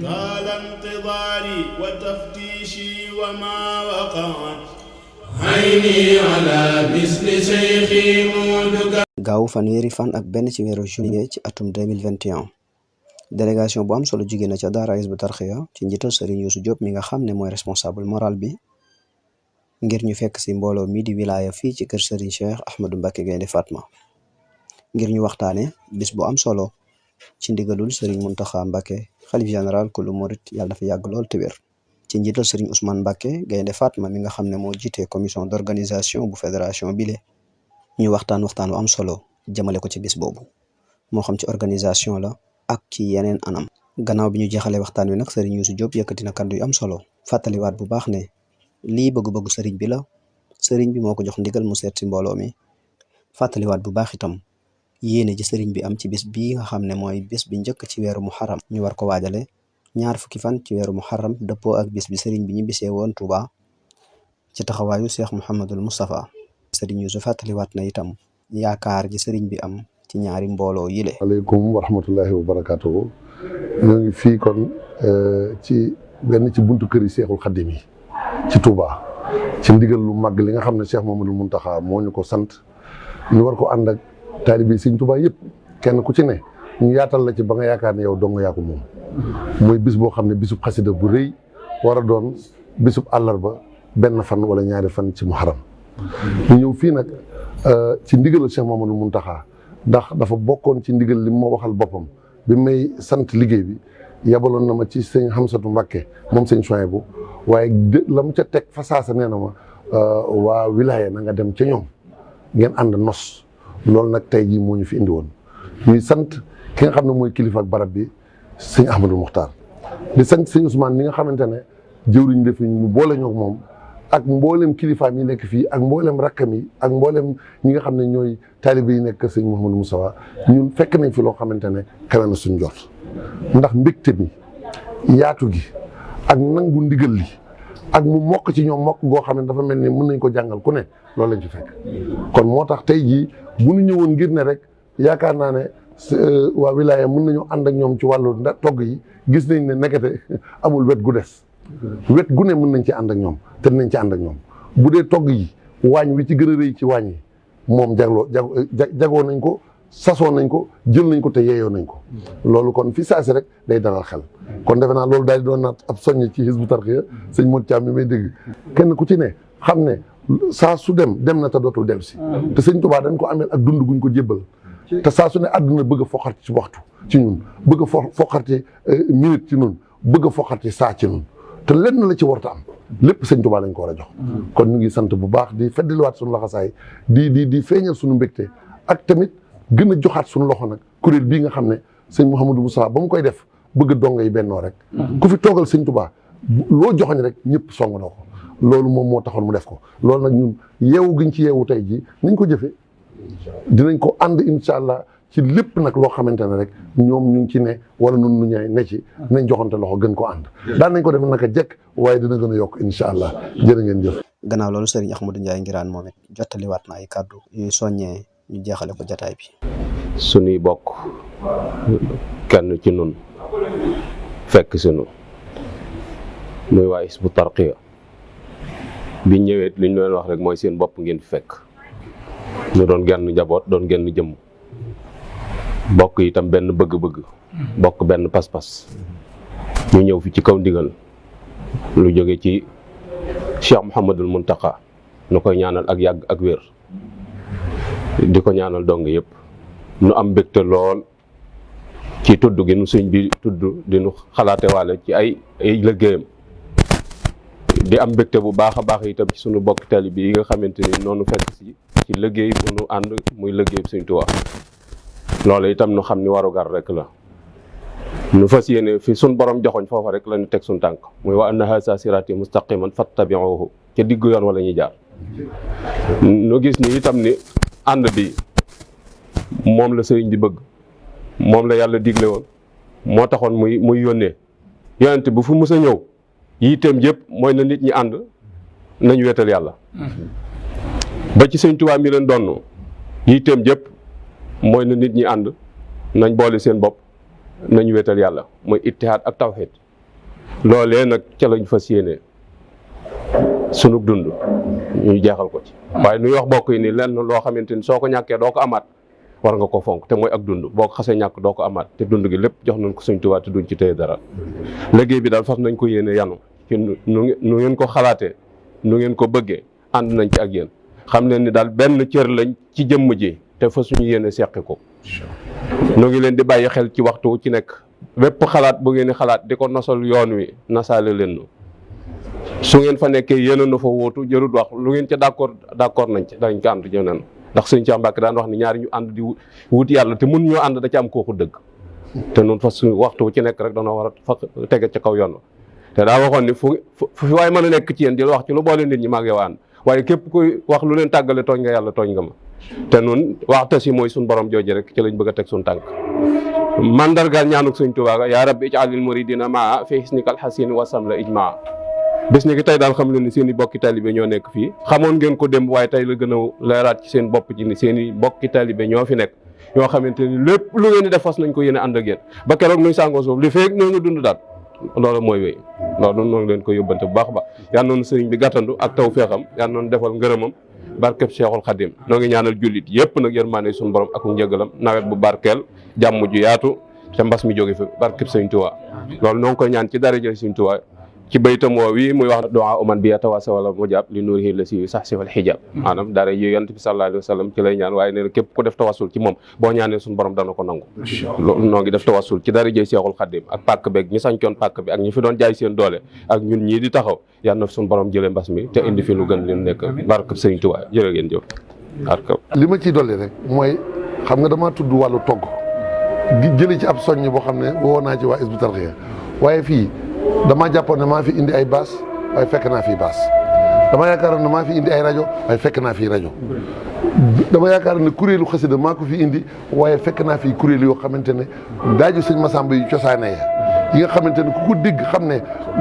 طال انتظاري وتفتيشي وما وقعت عيني على مثل شيخي مودك. gaaw fanweeri fan ak benn ci weeru juillet ci atum 2021 délégation bu am solo jóge na ca daara Hizbut Tarqiyyah ci njiital Serigne Youssou Diop mi nga xam ne mooy responsable moral bi ngir ñu fekk ci mbooloo mi di wilaya fii ci kër Serigne Cheikh Ahmadou Mbacké Gaïndé Fatma ngir ñu waxtaane bis bu am solo ci ndigalul Serigne Mountakha Mbacké xalif général kulu murit yàlla dafa yàgg lool te wér ci njiital Serigne Ousmane Mbacké Gaïndé Fatma mi nga xam ne moo jiite commission d'organisation bu fédération bile ñu waxtaan bu am solo jëmale ko ci bis boobu moo xam ci organisation la ak ci yeneen anam. gannaaw bi ñu jeexalee waxtaan wi nag Serigne Youssou Diop yëkkati na kàddu yu am solo fàttaliwaat bu baax ne lii bëgg-bëggu Serigne bi la Serigne bi moo ko jox ndigal mu seet si mbooloo mi fàttaliwaat bu baax itam yéene ji Serigne bi am ci bis bii nga xam ne mooy bis bi njëkk ci weeru muharram ñu war ko waajale 2 fukki fan ci weeru muharram dëppoo ak bis bi Serigne bi ñu bisee woon Touba ci taxawaayu Cheikh Mouhamadul Moustapha. Serigne Youssou fàttaliwaat na itam yaakaar ji Serigne bi am ci ñaari mbooloo yile. aleykum wa rahmatullahi wa barakaatuhu. ñoo ngi fii kon ci benn ci buntu kër yi Cheikhul Khadim yi ci Touba ci ndigal lu mag li nga xam ne Cheikh Mouhamadul Mountakha moo ñu ko sant ñu war ko ànd ak taalibe Serigne Touba yëpp kenn ku ci ne ñu yaatal la ci ba nga yaakaar ne yow dong yaa ko moom. mooy bis boo xam ne bisub xasida bu rëy war a doon bisub àllarba benn fan wala ñaari fan ci muharram ñu ñëw fii nag ci ndigalal Cheikh Mouhamadul Mountakha ndax dafa bokkoon ci ndigal li ma waxal boppam bi may sant liggéey bi yabaloon na ma ci sëñ Hamsatu Mbacké moom sëñ Souhaïbou waaye la mu ca teg fa saasa nee na ma waa wilaya na nga dem ca ñoom ngeen ànd nos loolu nag tey jii moo ñu fi indi woon ñuy sant ki nga xam ne mooy kilifa ak barab bi sëñ Ahmadou Mokhtar di sant sëñ Ousmane mi nga xamante ne jëwriñ defi ñu boole ñoo moom ak mboolem kilifaam yi nekk fii ak mboolem rakkam yi ak mboolem ñi nga xam ne ñooy taalibe yi nekk sëñ Mouhamadou Moustapha ñun fekk nañ fi loo xamante ne kawe na suñ jot ndax mbégte mi yaatu gi ak nangu ndigal li ak mu mokk ci ñoom mokk goo xam ne dafa mel ni mën nañ ko jàngal ku ne loolu lañ ci fekk kon moo tax tey jii bu ñu ñëwoon ngir ne rek yaakaar naa ne waa wilaya mën nañu ànd ak ñoom ci wàllu togg yi gis nañ ne nekkate amul wet gu des wet gu ne mën nañ ci ànd ak ñoom te dinañ ci ànd ak ñoom bu dee togg yi waañ wi ci gën a rëy ci waañ yi moom jagoo nañ ko sasoo nañ ko jël nañ ko te yeeyoo nañ ko loolu kon fi saasi rek day dalal xel kon defe naa loolu daal di doon naat ab soññ ci Hizbut Tarqiyyah sëñ Modou Thiam mi may dégg kenn ku ci ne xam ne saa su dem na te dootul dem si te sëñ Touba dañ ko ameel ak dund guñ ko jébbal te saa su ne àdduna bëgg a foqarti ci waxtu ci ñun bëgg a foqarti minute ci ñun bëgg a foqarti saa ci ñun te lenn la ci warta am lépp sëñ Touba lañ ko war a jox kon ñu ngi sant bu baax di feddiliwaat suñu laxasaay di feeñal suñu mbégte ak tamit gën a joxaat suñu loxo nag kuréel bii nga xam ne sëñ Mouhamadou Moustapha ba mu koy def bëgg donga yi bennoo rek ku fi toogal sëñ Touba loo joxoñ rek ñëpp song na ko loolu moom moo taxoon mu def ko loolu nag ñun yeewu giñ ci yeewu tey jii niñ ko jëfee dinañ ko ànd incha allah ci lépp nag loo xamante ne rek ñoom ñu ngi ci ne wala nun nu ñaay ne ci nañ joxante loxo gën ko ànd daan nañ ko def naka jekk waaye dina gën a yokk incha allah jërë ngeen jëf. gannaaw loolu Serigne Ahmadou Ndiaye Nguirane moom it jottaliwaat na ay kàddu yuy soññee ñu jeexale ko jataay bi. suñuy bokk kenn ci nun fekk sunu muy waa Hizbut Tarqiyyah biñ ñëwee li ñu leen wax rek mooy seen bopp ngeen fi fekk ñu doon genn njaboot doon genn jëmm bokk itam benn bëgg-bëgg bokk benn pas-pas ñu ñëw fi ci kaw ndigal lu jóge ci Cheikh Mouhamadul Mountakha nu koy ñaanal ak yàgg ak wér di ko ñaanal dong yëpp nu am mbégte lool ci tudd gi nu sëñ bi tudd di nu xalaate waale ci ay liggéeyam di am mbégte bu baax a baax itam ci sunu bokk taalibe bi yi nga xamante ni noonu fekk si ci liggéey bu nu ànd muy liggéey Sëñ Tuubaa loolu itam nu xam ni warugar rek la nu fas yéene fi sun borom joxoñ foofa rek la ñu teg sun tànk muy wa anna haza sirati mustaqiman fattabi'uhu ca diggu yoon wala ñuy jaar nu gis ni itam ni ànd bi moom la sëriñ bi bëgg moom la yàlla digle woon moo taxoon muy yónnee yonent bu fu mës a ñëw yitteem yëpp mooy na nit ñi ànd nañu wetal yàlla ba ci Sëñ Tuubaa mi leen doon yitteem yëpp mooy na nit ñi ànd nañ boole seen bopp nañu wetal yàlla mooy ittihaad ak tawhid loolee nag ca lañ fas yéene sunu dund ñu jeexal ko ci. waaye nuy wax bokk yi ni lenn loo xamante ni soo ko ñàkkee doo ko amaat war nga ko fonk te mooy ak dund boo ko xasee ñàkk doo ko amaat te dund gi lépp jox nañ ko Sëñ Tuubaa te duñ ci téye dara. liggéey bi daal fas nañ ko yéene yanu ci nu ngeen ko xalaatee nu ngeen ko bëggee ànd nañ ci ak yéen xam leen ni daal benn cër lañ ci jëmm ji te fa suñu yéene seqi ko. nu ngi leen di bàyyi xel ci waxtu ci nekk bépp xalaat bu ngeen di xalaat di ko nosal yoon wi nasaale leen su ngeen fa nekkee yéen a na fa wóotu jërut wax lu ngeen ca d'accord nañ ci dañ ko ànd jëneen ndax Sëñ Cheikh Mbacke daan wax ni ñaari ñu ànd di wut yàlla te mun ñoo ànd da ci am kooku dëgg te noonu fa suñu waxtu ci nekk rek dana war a fa tege ca kaw yoon te daa waxoon ni fu waaye mën a nekk ci yéen di wax ci lu boole nit ñi maag yow ànd waaye képp kuy wax lu leen tàggale tooñ nga yàlla tooñ nga ma te nun waxta si mooy suñ borom jooju rek ci lañ bëgg a teg suñ tànk mandargaal ñaanuk Sëñ Tuubaa yaa rabbi ij'alil muridina maa fi hisnikal hasin wasam la ijmaa bés ni ki tey daal xam leen ni seen i bokki talibé ñoo nekk fii xamoon ngeen ko démb waaye tey la gën a leeraat ci seen bopp ci ni seen i bokki talibé ñoo fi nekk ñoo xamante ni lépp lu ngeen di def fas nañ ko yéene ànd ak yéen ba keroog nuy sàngoo suuf li feeg ñoo ngi dund daal loolu mooy wéy loolu noonu leen ko yóbbante bu baax a baax yal noonu sëriñ bi gàttandu ak taw feexam yal noonu defal ngërëmam barkeb Cheikhul Khadim noo ngi ñaanal jullit yépp nag yërmaande suñu borom ak njëgalam nawet bu barkeel jàmm ju yaatu te mbas mi jóge fi barkeb Sëñ Tuubaa loolu noo ngi koy ñaan ci daraja Sëñ Tuubaa ci baytam woo wi muy wax du'a uman bi yatawassa wala mujab li nuurihi la si sax si wal hijab maanaam dara yi yonent bi sallallahu alayhi wa sallam ci lay ñaan waaye nee na képp ku def tawassul ci moom boo ñaanee suñu borom dana ko nangu loolu noo ngi def tawassul ci dara jëy Seexul Xaddim ak pàkk beeg ñi sañcoon pàkk bi ak ñi fi doon jaay seen doole ak ñun ñii di taxaw yal na suñu borom jëlee mbas mi te indi fi lu gën leen nekk barkab Sëriñ Tuubaa jërë ngeen jëf li ma ciy dolli rek mooy xam nga damaa tudd wàllu togg jëlee ci ab soññ boo xam ne woo naa ci waa Hizbut Tarqiyyah waaye fii damaa jàppoon ne maa fi indi ay baas waaye fekk naa fii baas dama yaakaaroon ne maa fi indi ay rajo waaye fekk naa fii rajo dama yaakaaroon ne kuréelu xasida maa ko fi indi waaye fekk naa fii kuréel yoo xamante ne daaju sëñ Massamba yu cosaane ya yi nga xamante ne ku ko dégg xam ne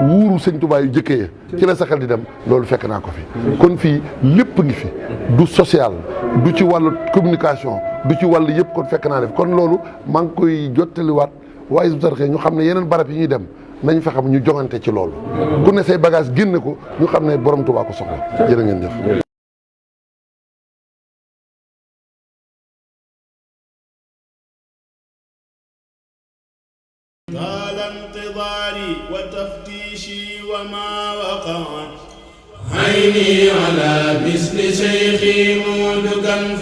wuuru sëñ Tuubaa yu jëkkee ya ci la sa xel di dem loolu fekk naa ko fi kon fii lépp ngi fi du social du ci wàllu communication du ci wàllu yëpp kon fekk naa def kon loolu maa ngi koy jottaliwaat waa Hizbut Tarqiyyah ñu xam ne yeneen barab yi ñuy dem nañ fexe ñu joŋante ci loolu ku ne say bagage génne ko ñu xam ne borom Tuubaa ko soxla jërë ngeen jëf. طال انتظاري وتفتيشي وما وقعت عيني على مثل شيخي مودكا